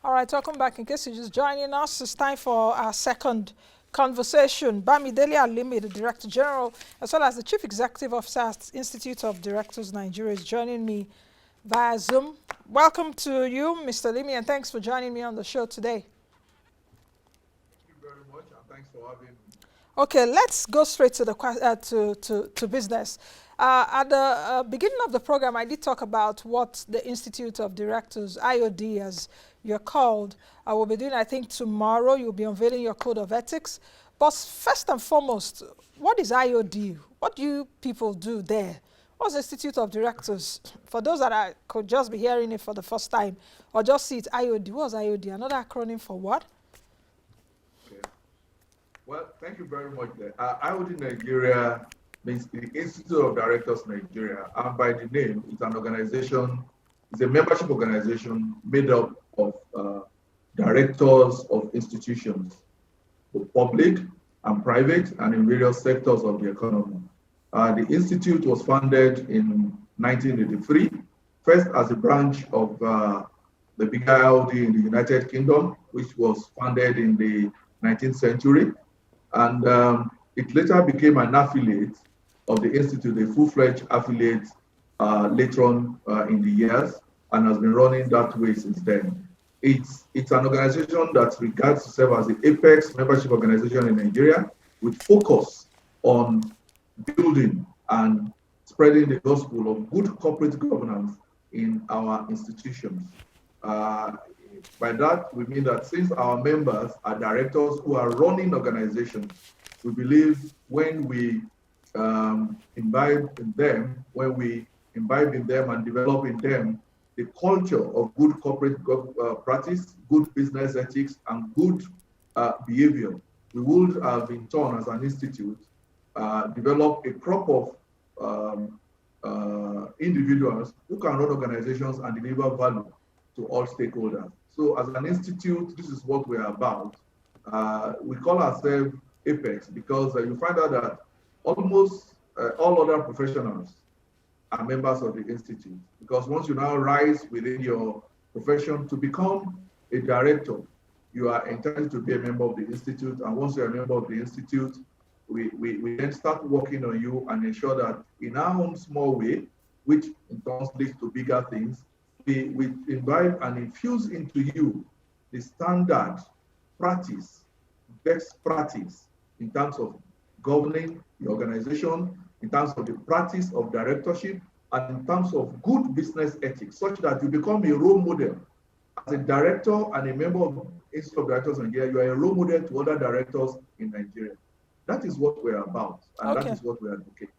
All right, welcome back. In case you're just joining us, it's time for our second conversation. Bamidele Alimi, the Director General, as well as the Chief Executive Officer at Institute of Directors Nigeria, is joining me via Zoom. Welcome to you, Mr. Alimi, and thanks for joining me on the show today. Thank you very much, and thanks for having me. Okay, let's go straight to the to business. At the beginning of the program, I did talk about what the Institute of Directors, IoD as you're called, will be doing. I think tomorrow you'll be unveiling your code of ethics. But first and foremost, what is IoD? What do you people do there? What's the Institute of Directors? For those that could just be hearing it for the first time or just see it, IoD. What's IoD? Another acronym for what? Okay. Well, thank you very much. IoD Nigeria means the Institute of Directors Nigeria, and by the name, it's an organization, it's a membership organization made up of directors of institutions, both public and private, and in various sectors of the economy. The institute was founded in 1983, first as a branch of the big IoD in the United Kingdom, which was founded in the 19th century. And it later became an affiliate of the institute, a full-fledged affiliate later on in the years, and has been running that way since then. It's an organization that regards itself as the apex membership organization in Nigeria, with focus on building and spreading the gospel of good corporate governance in our institutions. By that, we mean that since our members are directors who are running organizations, we believe when we imbibe in them and develop in them the culture of good corporate practice, good business ethics, and good behavior, we would have in turn as an institute develop a crop of individuals who can run organizations and deliver value to all stakeholders. So as an institute, this is what we're about. We call ourselves Apex because you find out that almost all other professionals are members of the institute. Because once you now rise within your profession to become a director, you are entitled to be a member of the institute. And once you're a member of the institute, we then start working on you and ensure that in our own small way, which in turn leads to bigger things, we invite and infuse into you the standard practice, best practice in terms of governing the organization, in terms of the practice of directorship, and in terms of good business ethics, such that you become a role model. As a director and a member of the Institute of Directors in Nigeria, you are a role model to other directors in Nigeria. That is what we're about, and that is what we advocate.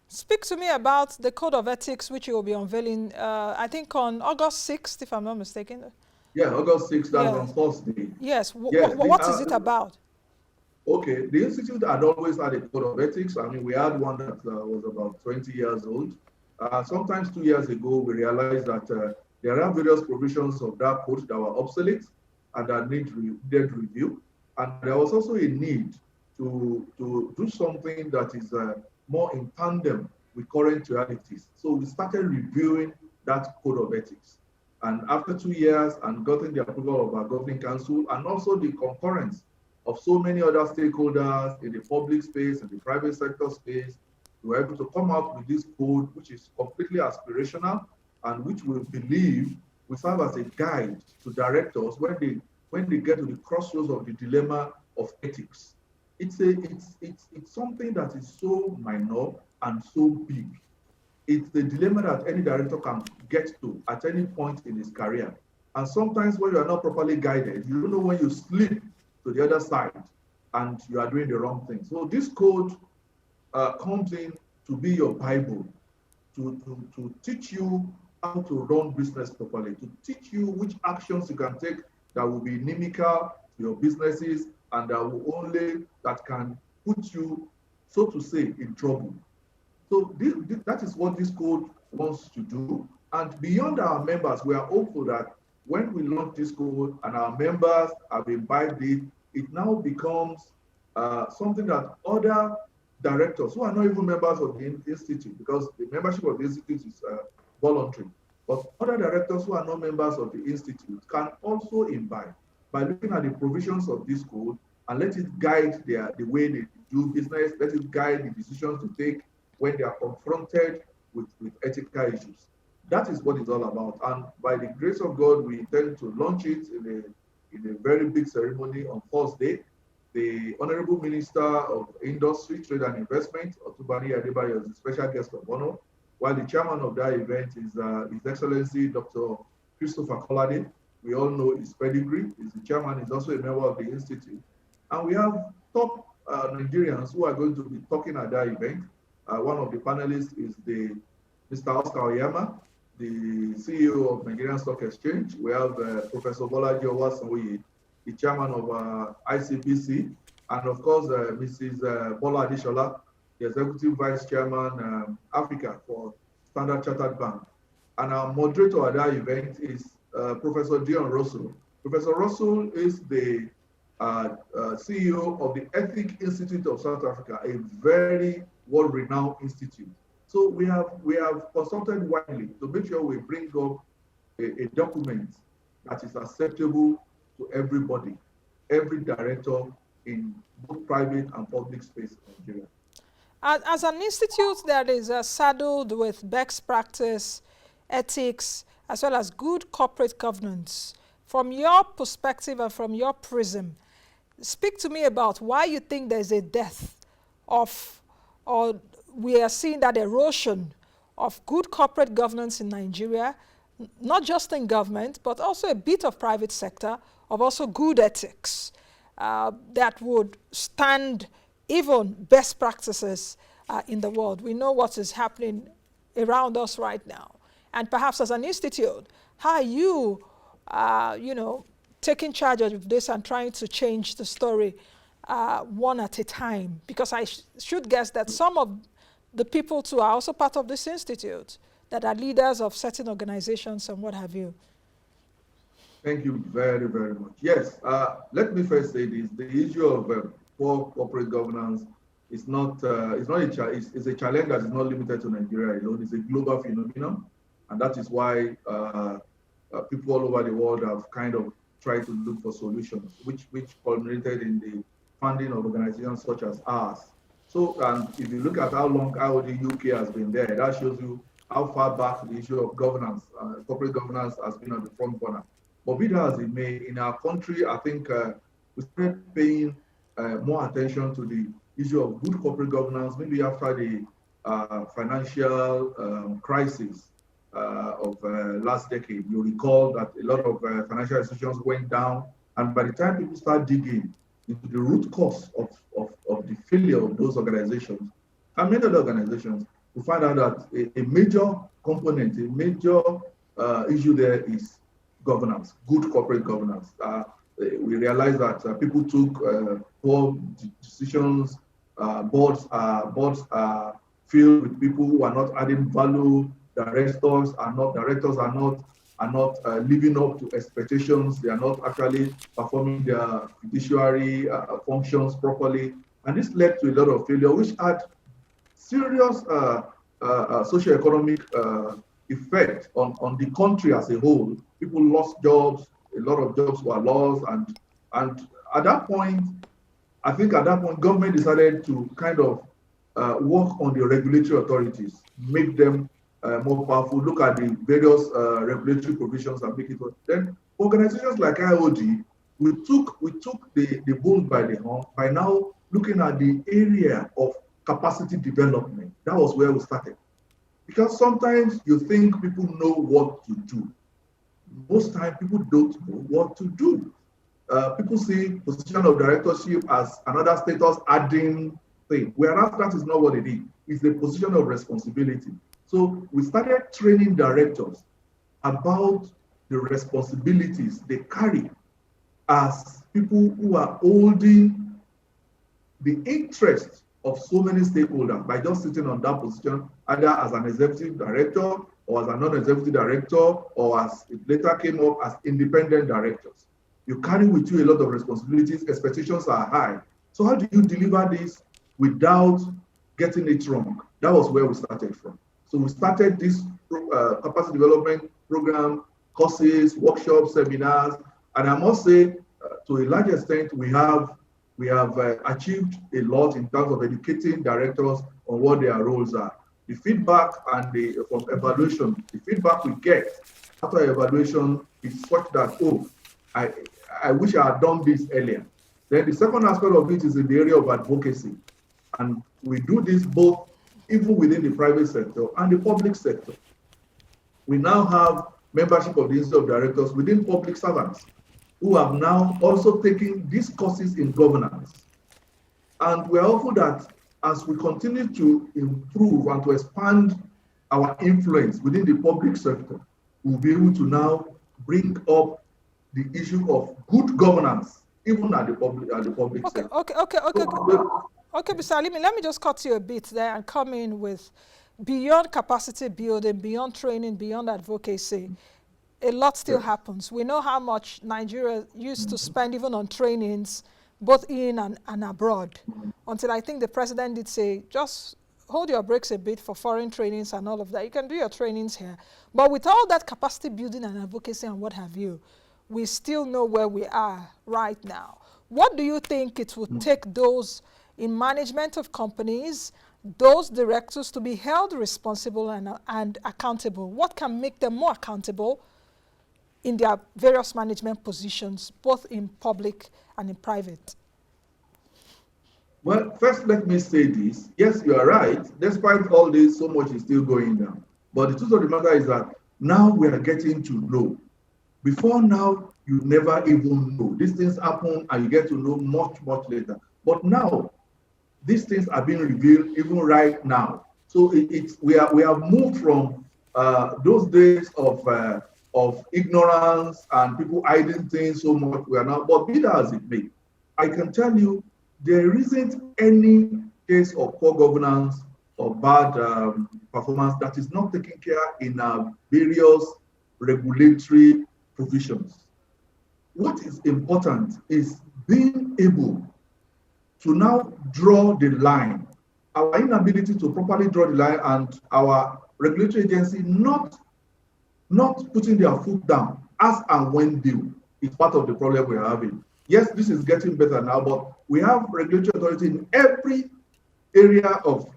Speak to me about the Code of Ethics, which you will be unveiling, I think on August 6th, if I'm not mistaken. Yeah, August 6th, that's on Thursday. Yes, what is it about? Okay, the Institute had always had a Code of Ethics. I mean, we had one that was about 20 years old. Sometimes 2 years ago, we realized that there are various provisions of that code that were obsolete and that needed review. And there was also a need to do something that is more in tandem with current realities. So we started reviewing that Code of Ethics. And after 2 years and getting the approval of our governing council and also the concurrence of so many other stakeholders in the public space and the private sector space, we were able to come out with this code, which is completely aspirational and which we believe will serve as a guide to directors when they get to the crossroads of the dilemma of ethics. It's something that is so minor and so big. It's the dilemma that any director can get to at any point in his career. And sometimes when you are not properly guided, you don't know when you slip to the other side and you are doing the wrong thing. So this code comes in to be your Bible, to teach you how to run business properly, to teach you which actions you can take that will be inimical to your businesses and that can put you, so to say, in trouble. So that is what this code wants to do. And beyond our members, we are hopeful that when we launch this code and our members have imbibed it, it now becomes something that other directors who are not even members of the institute, because the membership of the institute is voluntary. But other directors who are not members of the institute can also imbibe by looking at the provisions of this code and let it guide the way they do business, let it guide the decisions to take when they are confronted with ethical issues. That is what it's all about. And by the grace of God, we intend to launch it in a very big ceremony on Thursday. The Honorable Minister of Industry, Trade and Investment, Otubani Adebayo, is the special guest of honor, while the chairman of that event is His Excellency Dr. Christopher Kolade. We all know his pedigree. He's the chairman, he's also a member of the institute. And we have top Nigerians who are going to be talking at that event. One of the panelists is Mr. Oscar Oyama, the CEO of Nigerian Stock Exchange. We have Professor Bolaji Owasanwoye, the chairman of ICPC, and of course, Mrs. Bola Adishola, the executive vice chairman, Africa for Standard Chartered Bank. And our moderator at that event is Professor Dion Russell. Professor Russell is the CEO of the Ethic Institute of South Africa, a very world-renowned institute. So we have consulted widely to make sure we bring up a document that is acceptable to everybody, every director in both private and public space in Nigeria. As an institute that is saddled with best practice, ethics, as well as good corporate governance, from your perspective and from your prism, speak to me about why you think there's a death of, or we are seeing that erosion of good corporate governance in Nigeria, not just in government, but also a bit of private sector, of also good ethics that would stand even best practices in the world. We know what is happening around us right now. And perhaps as an institute, how are you, taking charge of this and trying to change the story one at a time? Because I should guess that some of the people too are also part of this institute, that are leaders of certain organizations and what have you. Thank you very, very much. Yes, let me first say this: the issue of poor corporate governance is not it's a challenge that is not limited to Nigeria alone. It's a global phenomenon, and that is why people all over the world have kind of tried to look for solutions, which culminated in the funding of organizations such as ours. So, and if you look at how long IoD UK has been there, that shows you how far back the issue of governance, corporate governance, has been on the front burner. But be that as it may, in our country, I think we started paying more attention to the issue of good corporate governance, maybe after the financial crisis of last decade. You recall that a lot of financial institutions went down, and by the time people start digging into the root cause of the failure of those organizations, and many other organizations, we find out that a major component, a major issue there is governance, good corporate governance. We realize that people took poor decisions. Boards are filled with people who are not adding value. Directors are not living up to expectations. They are not actually performing their fiduciary functions properly, and this led to a lot of failure, which had serious socio-economic effect on the country as a whole. People lost jobs, a lot of jobs were lost, and at that point, government decided to kind of work on the regulatory authorities, make them more powerful, look at the various regulatory provisions and make it work. Then organizations like IoD, we took the bull by the horn by now looking at the area of capacity development. That was where we started. Because sometimes you think people know what to do. Most time people don't know what to do. People see position of directorship as another status adding thing, whereas that is not what it is. It's the position of responsibility. So we started training directors about the responsibilities they carry as people who are holding the interest of so many stakeholders by just sitting on that position, either as an executive director or as a non-executive director, or as it later came up as independent directors. You carry with you a lot of responsibilities, expectations are high. So how do you deliver this without getting it wrong? That was where we started from. So we started this capacity development program, courses, workshops, seminars, and I must say, to a large extent, we have achieved a lot in terms of educating directors on what their roles are. The feedback and from evaluation, the feedback we get after evaluation is such that, oh, I wish I had done this earlier. Then the second aspect of it is in the area of advocacy. And we do this both even within the private sector and the public sector. We now have membership of the Institute of Directors within public servants who have now also taken these courses in governance. And we're hopeful that as we continue to improve and to expand our influence within the public sector, we'll be able to now bring up the issue of good governance, even at the public sector. Okay, Mr. Alimi, let me just cut you a bit there and come in with beyond capacity building, beyond training, beyond advocacy. A lot still happens. We know how much Nigeria used to spend even on trainings, both in and abroad, until I think the president did say, just hold your brakes a bit for foreign trainings and all of that. You can do your trainings here. But with all that capacity building and advocacy and what have you, we still know where we are right now. What do you think it would take those in management of companies, those directors to be held responsible and accountable? What can make them more accountable in their various management positions, both in public and in private? Well, first, let me say this. Yes, you are right. Despite all this, so much is still going down. But the truth of the matter is that now we are getting to know. Before now, you never even know. These things happen and you get to know much, much later. But now, these things are being revealed even right now. So we have moved from those days of ignorance and people hiding things so much. We are now, but be that as it may, I can tell you there isn't any case of poor governance or bad performance that is not taken care in various regulatory provisions. What is important is being able to now draw the line. Our inability to properly draw the line and our regulatory agency not putting their foot down as and when due is part of the problem we're having. Yes, this is getting better now, but we have regulatory authority in every area of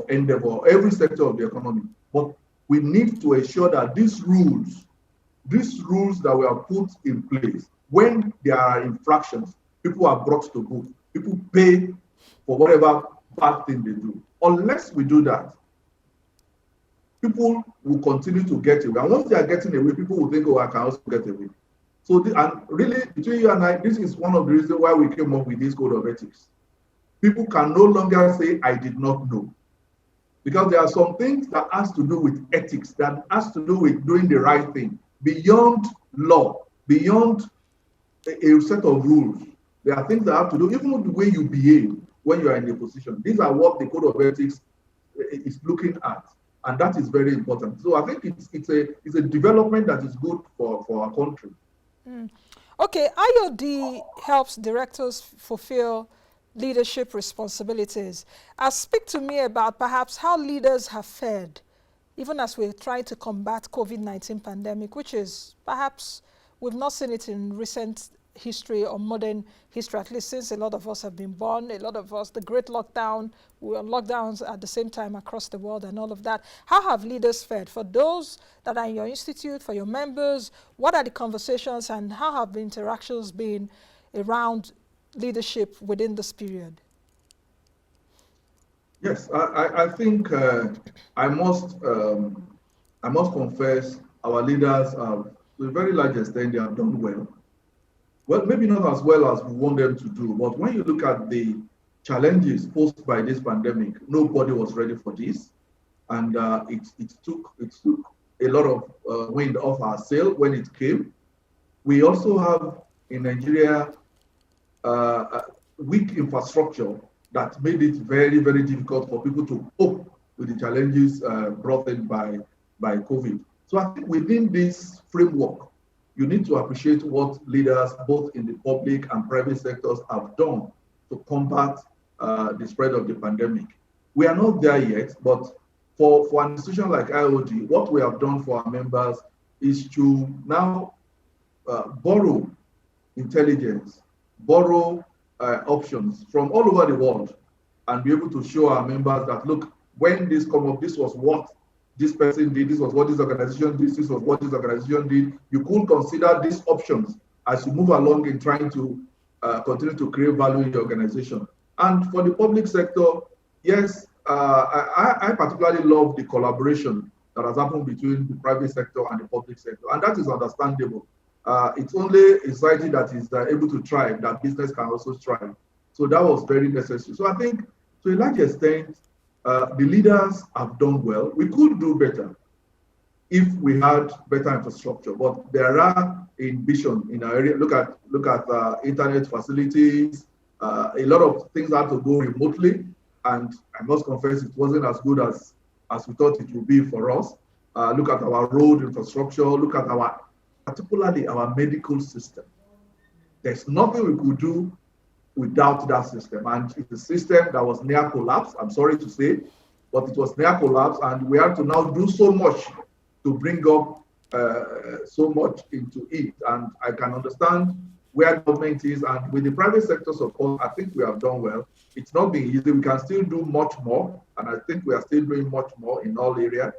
endeavor, every sector of the economy. But we need to ensure that these rules that were put in place, when there are infractions, people are brought to book, people pay for whatever bad thing they do. Unless we do that, people will continue to get away. And once they are getting away, people will think, oh, I can also get away. So, and really, between you and I, this is one of the reasons why we came up with this code of ethics. People can no longer say, I did not know. Because there are some things that has to do with ethics, that has to do with doing the right thing, beyond law, beyond a set of rules. There are things that have to do, even with the way you behave when you are in a position. These are what the code of ethics is looking at. And that is very important. So I think it's a development that is good for our country. Okay, IoD helps directors fulfill leadership responsibilities. Speak to me about perhaps how leaders have fared, even as we're trying to combat COVID-19 pandemic, which is perhaps we've not seen it in recent history or modern history, at least since a lot of us have been born, a lot of us, the great lockdown, we were lockdowns at the same time across the world and all of that. How have leaders fared? For those that are in your institute, for your members, what are the conversations and how have the interactions been around leadership within this period? Yes, I think I must confess our leaders have, to a very large extent, they have done well. Well, maybe not as well as we want them to do, but when you look at the challenges posed by this pandemic, nobody was ready for this, and it took a lot of wind off our sail when it came. We also have in Nigeria weak infrastructure that made it very, very difficult for people to cope with the challenges brought in by COVID. So I think within this framework, you need to appreciate what leaders, both in the public and private sectors, have done to combat the spread of the pandemic. We are not there yet, but for an institution like IoD, what we have done for our members is to now borrow intelligence, borrow options from all over the world, and be able to show our members that, look, when this come up, this was what this person did, this was what this organization did, this was what this organization did. You could consider these options as you move along in trying to continue to create value in the organization. And for the public sector, yes, I particularly love the collaboration that has happened between the private sector and the public sector, and that is understandable. It's only a society that is able to thrive that business can also thrive. So that was very necessary. So I think to a large extent, the leaders have done well. We could do better if we had better infrastructure, but there are ambition in our area. Look at internet facilities. A lot of things had to go remotely, and I must confess it wasn't as good as we thought it would be for us. Look at our road infrastructure. Look at particularly our medical system. There's nothing we could do without that system. And it's a system that was near collapse, I'm sorry to say, but it was near collapse, and we have to now do so much to bring up so much into it. And I can understand where government is, and with the private sector support, I think we have done well. It's not been easy. We can still do much more, and I think we are still doing much more in all areas.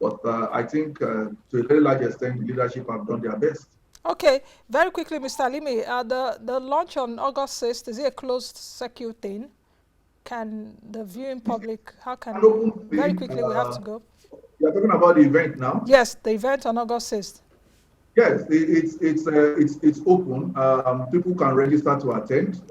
But I think to a very large extent, the leadership have done their best. Okay, very quickly, Mr. Alimi, the launch on August 6th, is it a closed circuit thing? Can the viewing public, very quickly, we have to go. You're talking about the event now? Yes, the event on August 6th. Yes, it's open. People can register to attend.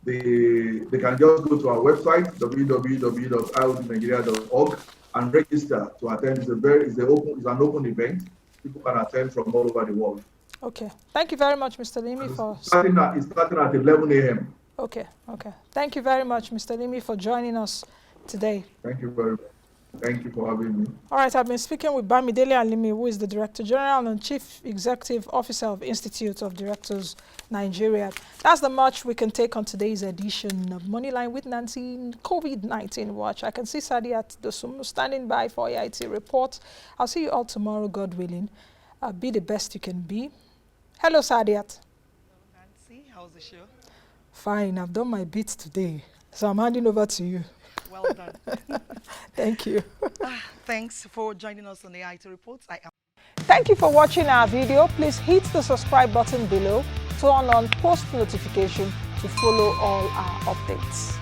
They can just go to our website, www.iodnigeria.org, and register to attend. It's an open event. People can attend from all over the world. Okay. Thank you very much, Mr. Alimi, for... It's starting at 11 a.m. Okay. Thank you very much, Mr. Alimi, for joining us today. Thank you very much. Thank you for having me. All right, I've been speaking with Bamidele Alimi, who is the Director General and Chief Executive Officer of Institute of Directors, Nigeria. That's the much we can take on today's edition of Moneyline with Nancy COVID-19 Watch. I can see Sadiat Dosumu standing by for AIT report. I'll see you all tomorrow, God willing. Be the best you can be. Hello, Sadiat. Hello, Nancy. How's the show? Fine. I've done my bit today, so I'm handing over to you. Well done. Thank you. Thanks for joining us on the AIT Reports. Thank you for watching our video. Please hit the subscribe button below, turn on post notification to follow all our updates.